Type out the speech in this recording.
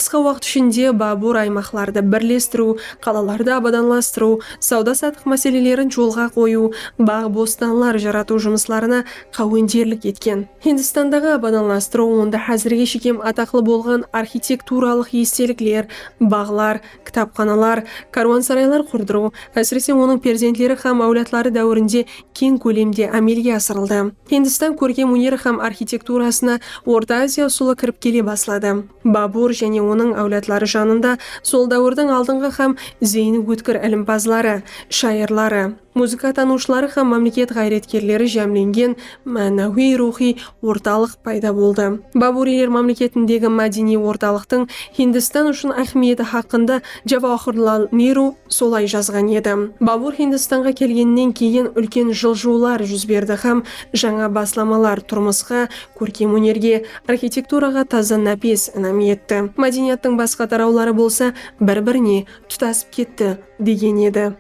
Қысқа уақыт ішінде Бабур аймақтарды бірлестіру, қалаларды абаданластыру, сауда-саттық мәселелерін жолға қою, бақ бостанлар жарату жұмысларына қауендерлік еткен. Хиндистандағы абаданластыру онда әзірге шекем атақлы болған архитектуралық естеліктер, бағлар, кітапханалар, каруансарайлар құрдыру, әсіресе оның перзентлері һәм әулетлары дәуірінде кең көлемде әмелге асырылды. Хиндистан көркем өнер һәм архитектурасына Орта Азия ұсылы кіріп келе басылады. Бабур және оның әулетлары жанында сол дәуірдің алдыңғы һәм зейіні өткір ілімпазлары, шайырлары, музыка танушылары һәм мемлекет қайраткерлері жәмленген мәнәуи рухи орталық пайда болды. Бабурилер мемлекетіндегі мәдени орталықтың Хиндистан үшін әхмиеті хақында Джавахарлал Неру солай жазған еді. Бабур Хиндистанға келгеннен кейін үлкен жылжулар жүз берді һәм жаңа басламалар тұрмысқа, көркем өнерге, архитектураға таза нәпес інім етті. Мәдениеттің басқа тараулары болса бір-біріне тұтасып кетті деген еді.